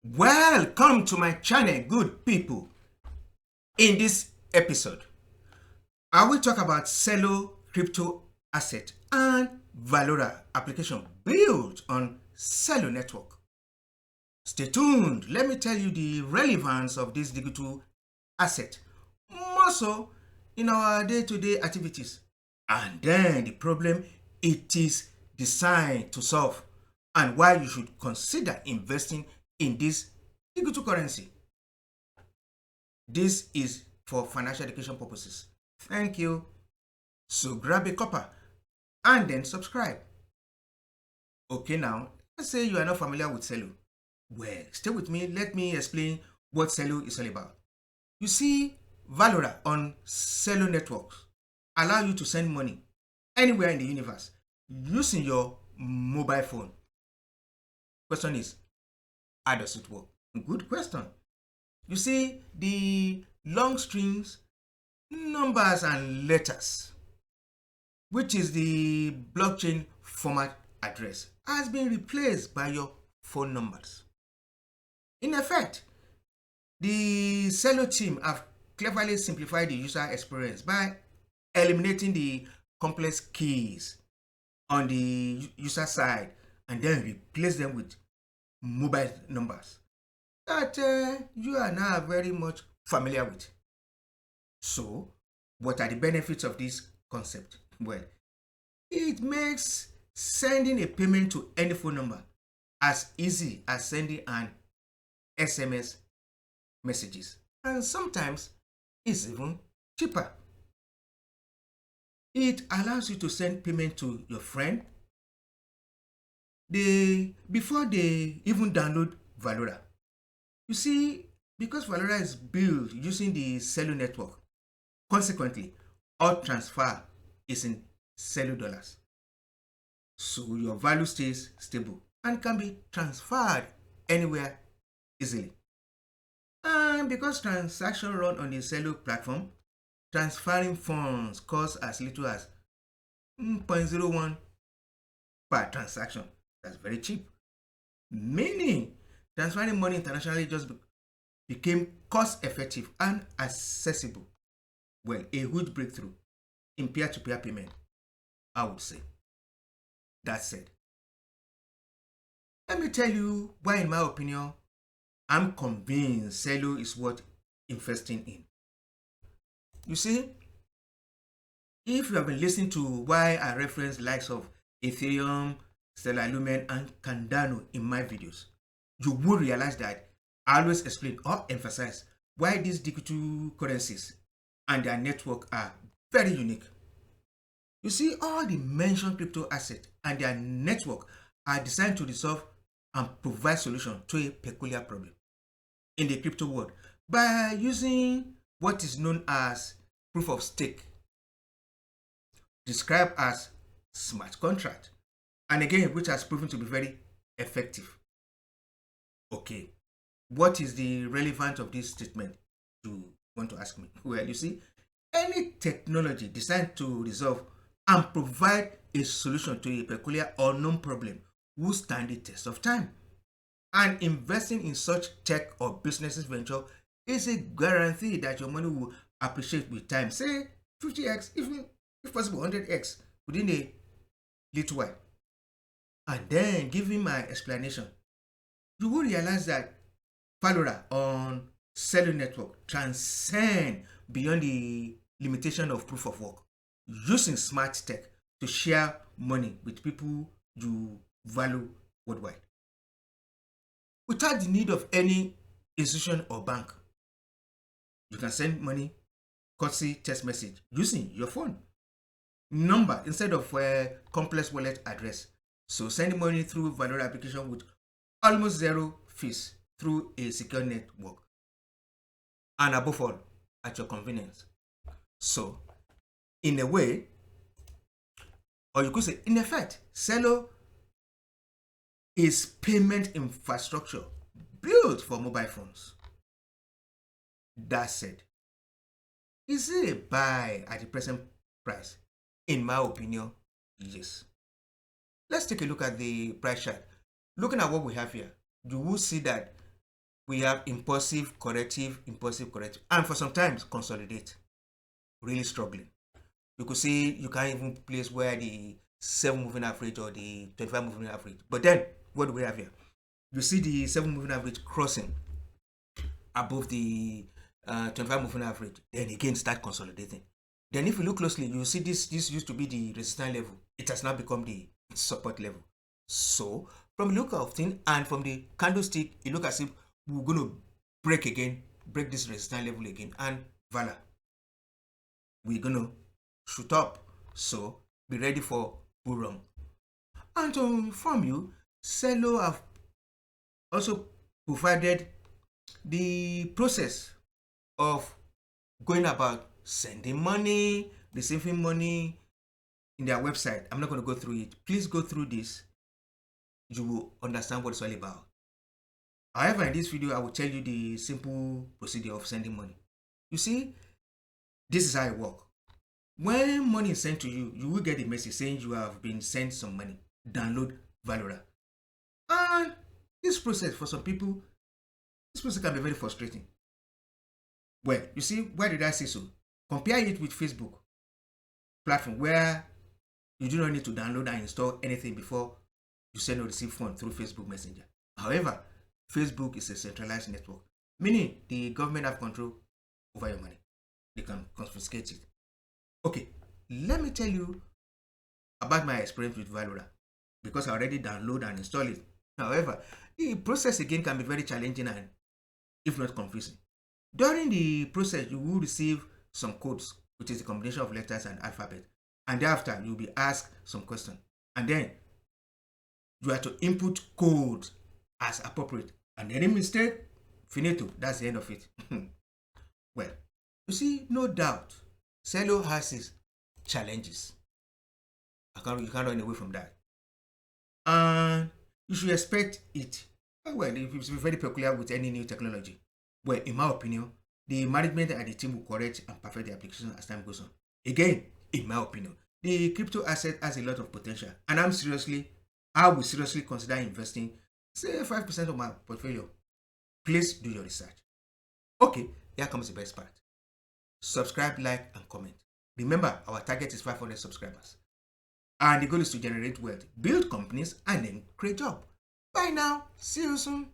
Welcome to my channel, good people. In this episode, I will talk about Celo crypto asset and VALORA application built on Celo network. Stay tuned. Let me tell you the relevance of this digital asset, more so in our day-to-day activities, and then the problem it is designed to solve and why you should consider investing in this digital currency. This is for financial education purposes. Thank you. So grab a copper and then subscribe. Okay, now let's say you are not familiar with Celo. Well, stay with me. Let me explain what Celo is all about. You see, VALORA on Celo networks allow you to send money anywhere in the universe using your mobile phone. Question is, how does it work? Good question. You see, the long strings, numbers and letters, which is the blockchain format address, has been replaced by your phone numbers. In effect, the Celo team have cleverly simplified the user experience by eliminating the complex keys on the user side and then replace them with mobile numbers that you are now very much familiar with. So, what are the benefits of this concept? Well, it makes sending a payment to any phone number as easy as sending an SMS messages, and sometimes it's even cheaper. It allows you to send payment to your friend before they even download VALORA. You see, because VALORA is built using the Celo network, consequently, all transfer is in Celo dollars. So your value stays stable and can be transferred anywhere easily. And because transactions run on the Celo platform, transferring funds costs as little as 0.01 per transaction. That's very cheap. Meaning, transferring money internationally just became cost effective and accessible. Well, a huge breakthrough in peer-to-peer payment, I would say. That said, let me tell you why, in my opinion, I'm convinced Celo is worth investing in. You see, if you have been listening to why I reference likes of Ethereum, Stellar Lumen, and Cardano in my videos, you will realize that I always explain or emphasize why these digital currencies and their network are very unique. You see, all the mentioned crypto assets and their network are designed to resolve and provide solutions to a peculiar problem in the crypto world by using what is known as proof of stake, described as smart contract, and again, which has proven to be very effective. Okay, what is the relevance of this statement, you want to ask me? Well, you see, any technology designed to resolve and provide a solution to a peculiar or known problem will stand the test of time. And investing in such tech or businesses venture is a guarantee that your money will appreciate with time, say 50x, even if possible 100x within a little while. And then, giving my explanation, you will realize that VALORA on Celo network transcend beyond the limitation of proof of work, using smart tech to share money with people you value worldwide, without the need of any institution or bank. You can send money courtesy text message using your phone number instead of a complex wallet address. So sending money through VALORA application with almost zero fees through a secure network, and above all, at your convenience. So, in a way, or you could say, in effect, Celo is payment infrastructure built for mobile phones. That said, is it a buy at the present price? In my opinion, yes. Let's take a look at the price chart. Looking at what we have here, you will see that we have impulsive, corrective, and for sometimes consolidate. Really struggling. You could see you can't even place where the 7 moving average or the 25 moving average. But then, what do we have here? You see the 7 moving average crossing above the 25 moving average. Then again, start consolidating. Then if you look closely, you see this used to be the resistance level. It has now become the support level. So, from the look of thing and from the candlestick, it looks as if we're going to break this resistance level again, and voila, we're going to shoot up. So, be ready for bull run. And to inform you, Celo have also provided the process of going about sending money, receiving money in their website. I'm not going to go through it. Please go through this. You will understand what it's all about. However, in this video, I will tell you the simple procedure of sending money. You see, this is how it works. When money is sent to you, you will get a message saying you have been sent some money. Download VALORA. And this process, for some people, this process can be very frustrating. Well, you see, why did I say so? Compare it with Facebook platform, where you do not need to download and install anything before you send or receive funds through Facebook Messenger. However, Facebook is a centralized network, meaning the government have control over your money. They can confiscate it. Okay, let me tell you about my experience with VALORA, because I already download and install it. However, the process again can be very challenging and, if not, confusing. During the process, you will receive some codes, which is a combination of letters and alphabet. And thereafter, you'll be asked some questions. And then you have to input code as appropriate. And any mistake, finito, that's the end of it. Well, you see, no doubt, Celo has its challenges. You can't run away from that. And you should expect it. Well, it's very peculiar with any new technology. Well, in my opinion, the management and the team will correct and perfect the application as time goes on. Again, in my opinion, the crypto asset has a lot of potential, and I will seriously consider investing, say, 5% of my portfolio. Please do your research. Okay, here comes the best part. Subscribe, like, and comment. Remember, our target is 500 subscribers. And the goal is to generate wealth, build companies, and then create jobs. Bye now. See you soon.